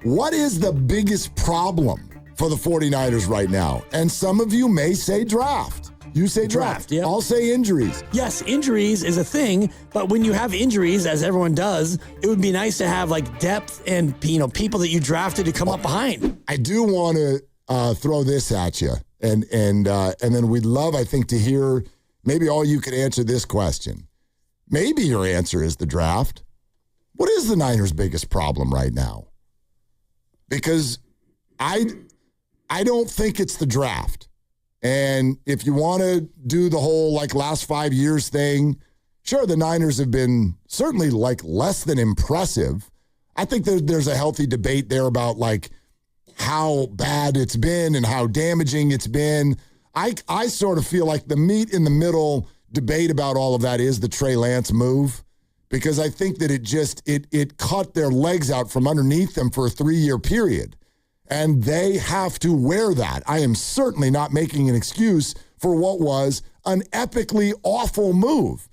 What is the biggest problem for the 49ers right now? And some of you may say draft. You say draft. Yep. I'll say injuries. Yes, injuries is a thing, but when you have injuries, as everyone does, it would be nice to have like depth and people that you drafted to come up behind. I do want to throw this at you, and then we'd love, I think, to hear maybe all you could answer this question. Maybe your answer is the draft. What is the Niners' biggest problem right now? Because I don't think it's the draft. And if you want to do the whole like last 5 years thing, sure, the Niners have been certainly like less than impressive. I think there's a healthy debate there about like how bad it's been and how damaging it's been. I sort of feel like the meat in the middle debate about all of that is the Trey Lance move, because I think that it cut their legs out from underneath them for a 3-year period. And they have to wear that. I am certainly not making an excuse for what was an epically awful move.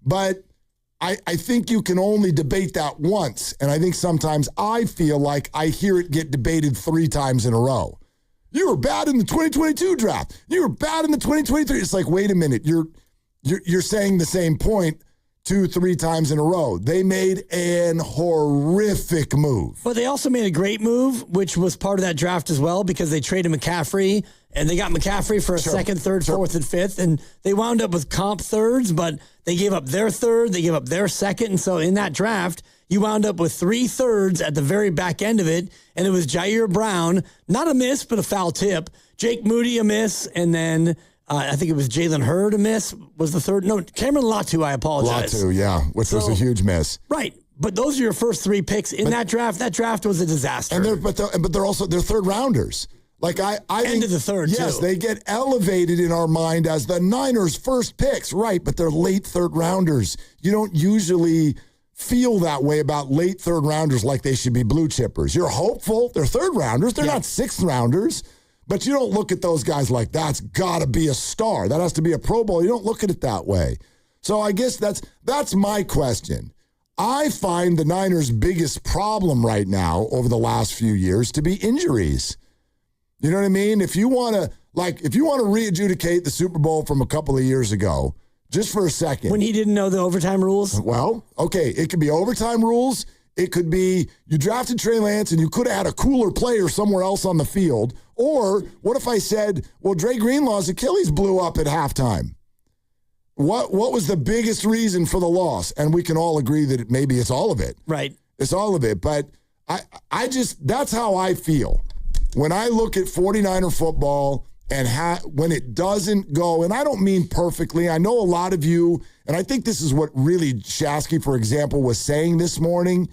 But I think you can only debate that once. And I think sometimes I feel like I hear it get debated 3 times in a row. You were bad in the 2022 draft. You were bad in the 2023. It's like, wait a minute. You're saying the same point 2-3 times in a row. They made an horrific move. But they also made a great move, which was part of that draft as well, because they traded McCaffrey, and they got McCaffrey for a second, third, fourth, and fifth, and they wound up with comp thirds, but they gave up their third, they gave up their second, and so in that draft, you wound up with 3 thirds at the very back end of it, and it was Jair Brown, not a miss, but a foul tip, Jake Moody a miss, and then I think it was Jalen Hurd a miss was the third. No, Cameron Latu, I apologize. Latu, yeah, which was a huge miss. Right. But those are your first 3 picks in that draft. That draft was a disaster. And they're also third rounders. Like I End think, of the third, yes, too. they get elevated in our mind as the Niners' first picks, right? But they're late third rounders. You don't usually feel that way about late third rounders like they should be blue chippers. You're hopeful. They're third rounders. They're not sixth rounders. But you don't look at those guys like that's got to be a star. That has to be a Pro Bowl. You don't look at it that way. So I guess that's my question. I find the Niners' biggest problem right now over the last few years to be injuries. You know what I mean? If you want to re-adjudicate the Super Bowl from a couple of years ago, just for a second. When he didn't know the overtime rules? Well, okay, it could be overtime rules. It could be you drafted Trey Lance and you could have had a cooler player somewhere else on the field. Or what if I said, well, Drake Greenlaw's Achilles blew up at halftime? What was the biggest reason for the loss? And we can all agree that maybe it's all of it. Right. It's all of it. But I just, that's how I feel. When I look at 49er football and when it doesn't go, and I don't mean perfectly. I know a lot of you, and I think this is what really Shasky, for example, was saying this morning.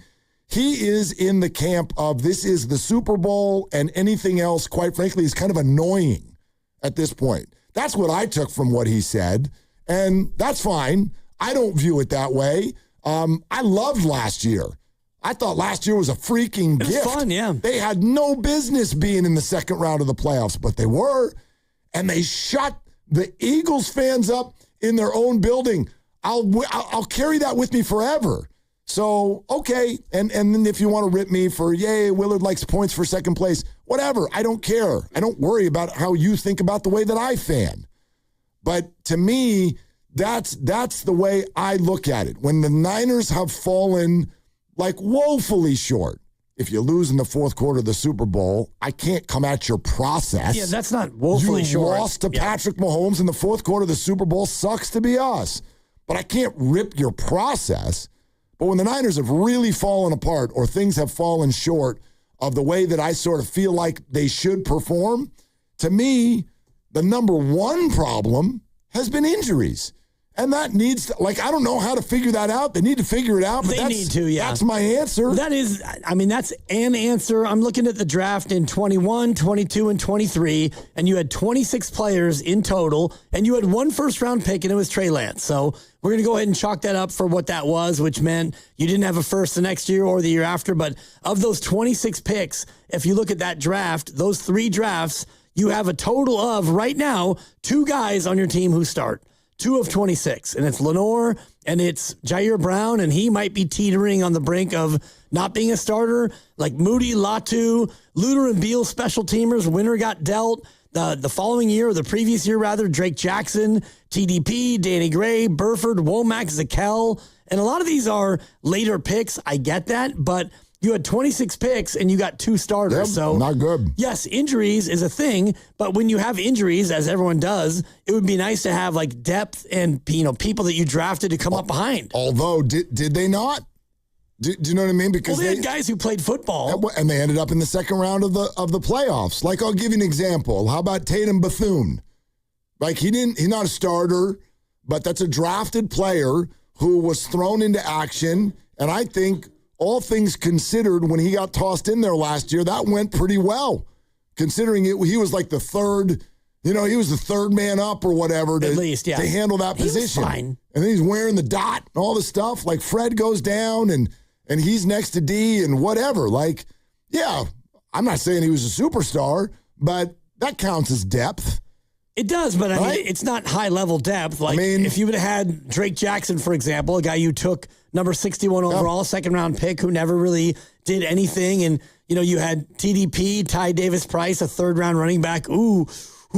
He is in the camp of this is the Super Bowl, and anything else, quite frankly, is kind of annoying at this point. That's what I took from what he said, and that's fine. I don't view it that way. I loved last year. I thought last year was a freaking gift. It was fun, yeah. They had no business being in the second round of the playoffs, but they were, and they shut the Eagles fans up in their own building. I'll carry that with me forever. So, okay, and then if you want to rip me for, yay, Willard likes points for second place, whatever, I don't care. I don't worry about how you think about the way that I fan. But to me, that's the way I look at it. When the Niners have fallen like woefully short, if you lose in the fourth quarter of the Super Bowl, I can't come at your process. Yeah, that's not woefully short. You lost to Patrick Mahomes in the fourth quarter of the Super Bowl. Sucks to be us. But I can't rip your process. But when the Niners have really fallen apart or things have fallen short of the way that I sort of feel like they should perform, to me, the number one problem has been injuries. And that needs to, I don't know how to figure that out. They need to figure it out. But they need to, yeah. That's my answer. That's an answer. I'm looking at the draft in 21, 22, and 23, and you had 26 players in total, and you had 1 first-round pick, and it was Trey Lance. So we're going to go ahead and chalk that up for what that was, which meant you didn't have a first the next year or the year after. But of those 26 picks, if you look at that draft, those 3 drafts, you have a total of, right now, 2 guys on your team who start. 2 of 26, and it's Lenore and it's Jair Brown, and he might be teetering on the brink of not being a starter. Like Moody, Latu, Luter, and Beal, special teamers. Winner got dealt. The following year, or the previous year rather, Drake Jackson, TDP, Danny Gray, Burford, Womack, Zakel. And a lot of these are later picks. I get that, but you had 26 picks and you got 2 starters. Yep, so not good. Yes, injuries is a thing, but when you have injuries, as everyone does, it would be nice to have like depth and people that you drafted to come up behind. Although, did they not? Do you know what I mean? Because they had guys who played football, and they ended up in the second round of the playoffs. Like, I'll give you an example. How about Tatum Bethune? Like, he's not a starter, but that's a drafted player who was thrown into action. And I think, all things considered, when he got tossed in there last year, that went pretty well, considering he was like the third. He was the third man up or whatever to handle that position. He was fine. And then he's wearing the dot and all this stuff. Like, Fred goes down and he's next to D and whatever. Like, yeah, I'm not saying he was a superstar, but that counts as depth. It does, but I mean, it's not high-level depth. Like, if you would have had Drake Jackson, for example, a guy you took number 61 overall, second-round pick who never really did anything, and, you had TDP, Ty Davis-Price, a third-round running back. Ooh,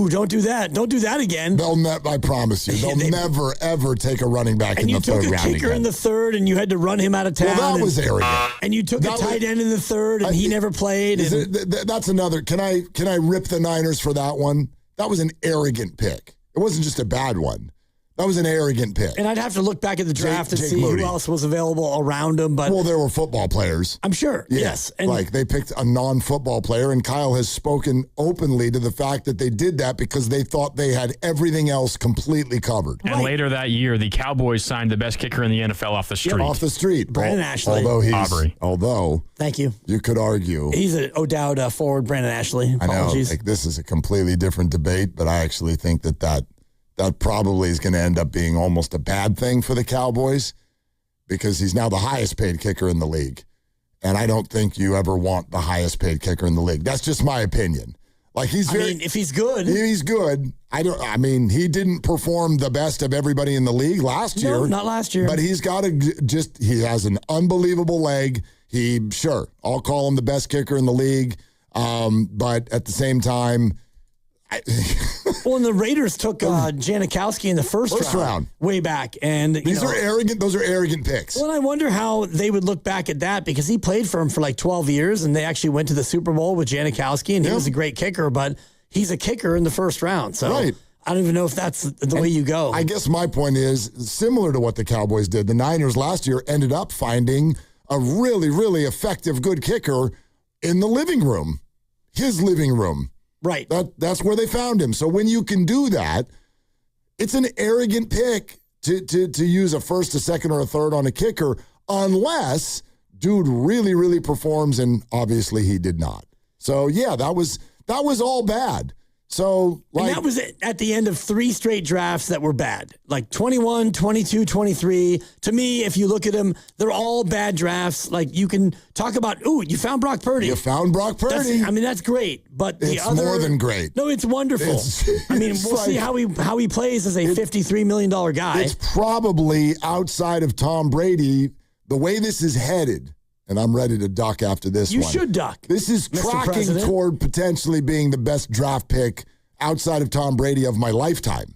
don't do that. Don't do that again. I promise you, they'll never, ever take a running back in the third round again. And you took a kicker in the third, and you had to run him out of town. Well, that was arrogant. And you took a tight end in the third, and he never played. That's another. Can I rip the Niners for that one? That was an arrogant pick. It wasn't just a bad one. That was an arrogant pick. And I'd have to look back at the draft and see who else was available around him. But there were football players. I'm sure. Yes. And they picked a non-football player, and Kyle has spoken openly to the fact that they did that because they thought they had everything else completely covered. And later that year, the Cowboys signed the best kicker in the NFL off the street. Yep, off the street. Brandon Ashley. Although thank you. You could argue. He's an O'Dowd forward, Brandon Ashley. Apologies. I know. This is a completely different debate, but I actually think that probably is going to end up being almost a bad thing for the Cowboys because he's now the highest paid kicker in the league. And I don't think you ever want the highest paid kicker in the league. That's just my opinion. Like, if he's good. He's good. He didn't perform the best of everybody in the league last year. No, not last year. But he's got he has an unbelievable leg. I'll call him the best kicker in the league. But at the same time, and the Raiders took Janikowski in the first round way back, and those are arrogant picks. Well, I wonder how they would look back at that because he played for him for like 12 years, and they actually went to the Super Bowl with Janikowski, and he was a great kicker, but he's a kicker in the first round, so I don't even know if that's the way you go. I guess my point is similar to what the Cowboys did. The Niners last year ended up finding a really, really effective, good kicker in the living room, his living room. Right. That's where they found him. So when you can do that, it's an arrogant pick to use a first, a second, or a third on a kicker unless dude really, really performs, and obviously he did not. So, yeah, that was all bad. So, and that was at the end of 3 straight drafts that were bad. Like 21, 22, 23. To me, if you look at them, they're all bad drafts. Like, you can talk about, you found Brock Purdy. You found Brock Purdy. That's great. But it's more than great. No, it's wonderful. We'll see how he plays as a $53 million guy. It's probably outside of Tom Brady, the way this is headed. And I'm ready to duck after this one. You should duck. This is tracking toward potentially being the best draft pick outside of Tom Brady of my lifetime.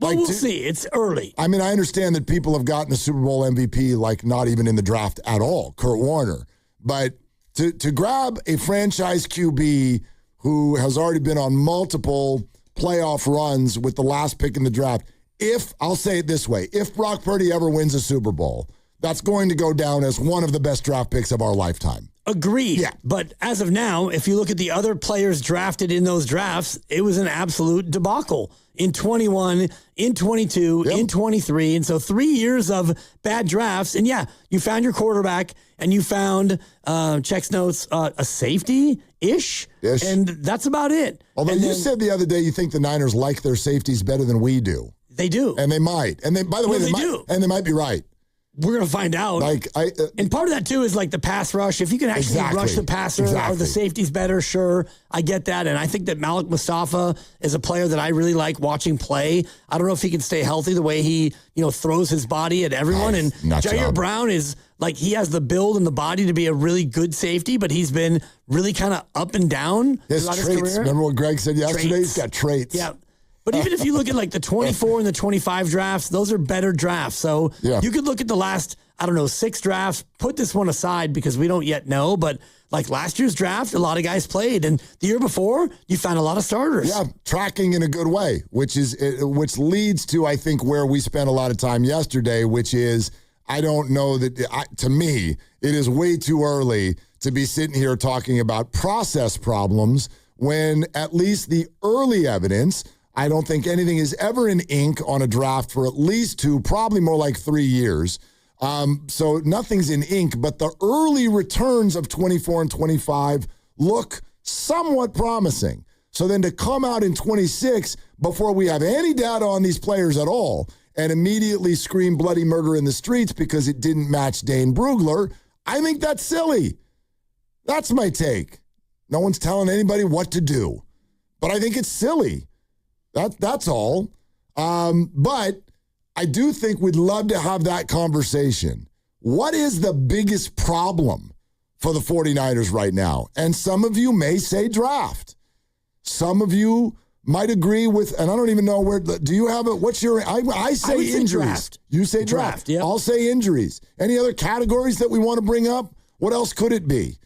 Well, we'll see. It's early. I understand that people have gotten a Super Bowl MVP like not even in the draft at all, Kurt Warner. But to grab a franchise QB who has already been on multiple playoff runs with the last pick in the draft, I'll say it this way, if Brock Purdy ever wins a Super Bowl, that's going to go down as one of the best draft picks of our lifetime. Agreed. Yeah. But as of now, if you look at the other players drafted in those drafts, it was an absolute debacle in 21, in 22, in 23. And so 3 years of bad drafts. And you found your quarterback and you found, checks notes, a safety-ish. And that's about it. Although you said the other day you think the Niners like their safeties better than we do. They do. And they might. And by the way, they might be right. We're going to find out. And part of that, too, is like the pass rush. If you can actually rush the passer or the safety's better, sure, I get that. And I think that Malik Mustafa is a player that I really like watching play. I don't know if he can stay healthy the way he, throws his body at everyone. And Jair Brown is like, he has the build and the body to be a really good safety, but he's been really kind of up and down throughout his career. Remember what Greg said yesterday? He's got traits. Yeah. But even if you look at like the 24 and the 25 drafts, those are better drafts. So you could look at the last, 6 drafts, put this one aside because we don't yet know. But like last year's draft, a lot of guys played. And the year before, you found a lot of starters. Yeah, tracking in a good way, which leads to, I think, where we spent a lot of time yesterday, which is, I don't know that, to me, it is way too early to be sitting here talking about process problems when at least the early evidence, I don't think anything is ever in ink on a draft for at least 2, probably more like 3 years. So nothing's in ink, but the early returns of 24 and 25 look somewhat promising. So then to come out in 26 before we have any data on these players at all and immediately scream bloody murder in the streets because it didn't match Dane Brugler, I think that's silly. That's my take. No one's telling anybody what to do, but I think it's silly. That's all. But I do think we'd love to have that conversation. What is the biggest problem for the 49ers right now? And some of you may say draft. Some of you might agree with, and I don't even know where, do you have it? What's your, I say injuries. Draft. You say draft. Yep. I'll say injuries. Any other categories that we want to bring up? What else could it be?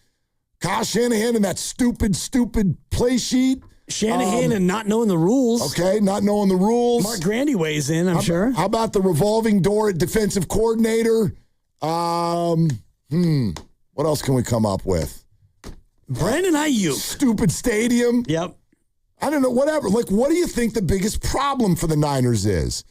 Kyle Shanahan and that stupid play sheet. Shanahan and not knowing the rules. Okay, not knowing the rules. Mark Grandy weighs in, I'm sure. How about the revolving door at defensive coordinator? What else can we come up with? Brandon Ayuk. Stupid stadium. Yep. I don't know, whatever. Like, what do you think the biggest problem for the Niners is?